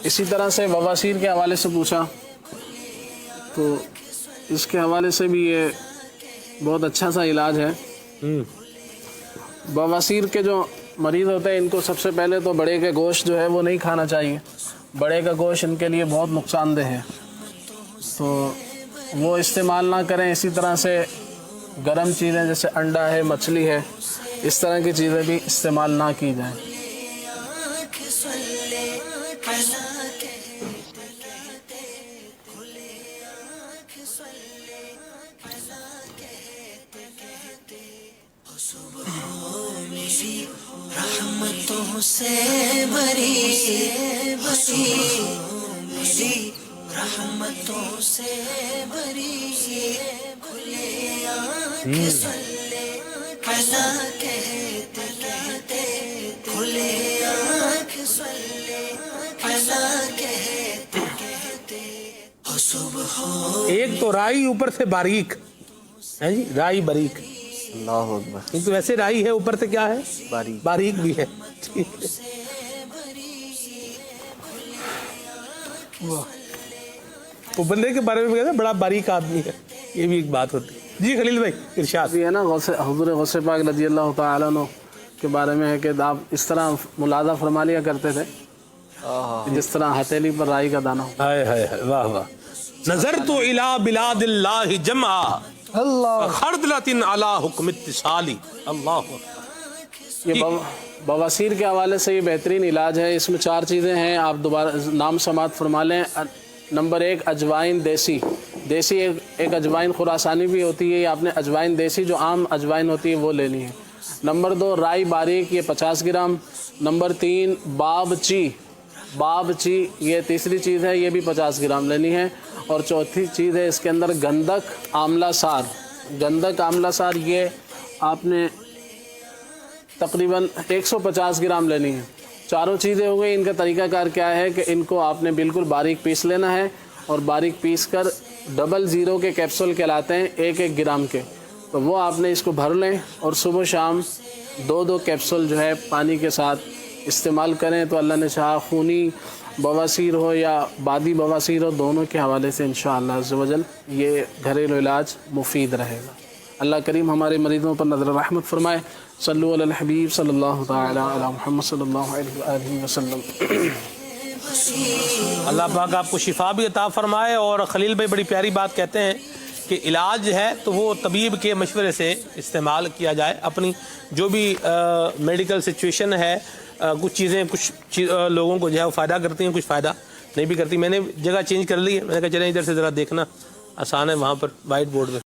اسی طرح سے بواسیر کے حوالے سے پوچھا، تو اس کے حوالے سے بھی یہ بہت اچھا سا علاج ہے۔ بواسیر کے جو مریض ہوتے ہیں ان کو سب سے پہلے تو بڑے کا گوشت جو ہے وہ نہیں کھانا چاہیے، بڑے کا گوشت ان کے لیے بہت نقصان دہ ہے، تو وہ استعمال نہ کریں۔ اسی طرح سے گرم چیزیں جیسے انڈا ہے، مچھلی ہے، اس طرح کی چیزیں بھی استعمال نہ کی جائیں۔ رحمتوں سے بری رحمتوں سے بری کھلے آنکھ صلی علی کہتے کہتے کھلے آنکھ صلی علی کہتے کہتے صبح۔ ایک تو رائی اوپر سے باریک ہے جی، رائی باریک، اللہ اکبر۔ کیونکہ ویسے رائی ہے اوپر سے کیا ہے، باریک بھی ہے۔ وہ بندے کے بارے میں کہتے ہیں بڑا باریک آدمی ہے، یہ بھی ایک بات ہوتی ہے۔ جی خلیل بھائی ارشاد۔ یہ ہے نا حضور غوث پاک رضی اللہ تعالیٰ عنہ کے بارے میں ہے کہ آپ اس طرح ملاحظہ فرما لیا کرتے تھے جس طرح ہتھیلی پر رائی کا دانہ ہو۔ ہائے ہائے ہائے، واہ واہ۔ نظرت الی بلاد اللہ جمعا خردلۃ علی حکم اتصالی۔ اللہ یہ بواسیر کے حوالے سے یہ بہترین علاج ہے۔ اس میں 4 چیزیں ہیں، آپ دوبارہ نام سماعت فرما لیں۔ نمبر 1 اجوائن دیسی ایک اجوائن خراسانی بھی ہوتی ہے، یہ آپ نے اجوائن دیسی جو عام اجوائن ہوتی ہے وہ لینی ہے۔ نمبر 2 رائی باریک، یہ 50 گرام۔ نمبر 3 باب چی یہ تیسری چیز ہے، یہ بھی 50 گرام لینی ہے۔ اور چوتھی چیز ہے اس کے اندر گندک آملہ سار، یہ آپ نے تقریباً 150 گرام لینی ہے۔ چاروں چیزیں ہو گئی۔ ان کا طریقہ کار کیا ہے کہ ان کو آپ نے بالکل باریک پیس لینا ہے، اور باریک پیس کر 00 کے کیپسول کہلاتے ہیں 1 گرام کے، تو وہ آپ نے اس کو بھر لیں اور صبح شام 2 کیپسول جو ہے پانی کے ساتھ استعمال کریں، تو اللہ نے چاہا خونی بواسیر ہو یا بادی بواسیر ہو، دونوں کے حوالے سے انشاءاللہ عز و جل یہ گھریلو علاج مفید رہے گا۔ اللہ کریم ہمارے مریضوں پر نظر رحمت فرمائے۔ صلو علی الحبیب صلی اللہ تعالی علی محمد صلی اللہ علیہ وآلہ وسلم۔ اللہ پاک آپ کو شفا بھی عطا فرمائے۔ اور خلیل بھائی بڑی پیاری بات کہتے ہیں کہ علاج ہے تو وہ طبیب کے مشورے سے استعمال کیا جائے۔ اپنی جو بھی میڈیکل سچویشن ہے، کچھ چیزیں کچھ لوگوں کو جو ہے وہ فائدہ کرتی ہیں، کچھ فائدہ نہیں بھی کرتی۔ میں نے جگہ چینج کر لی ہے، میں نے کہا چلیں ادھر سے ذرا دیکھنا آسان ہے، وہاں پر وائٹ بورڈ میں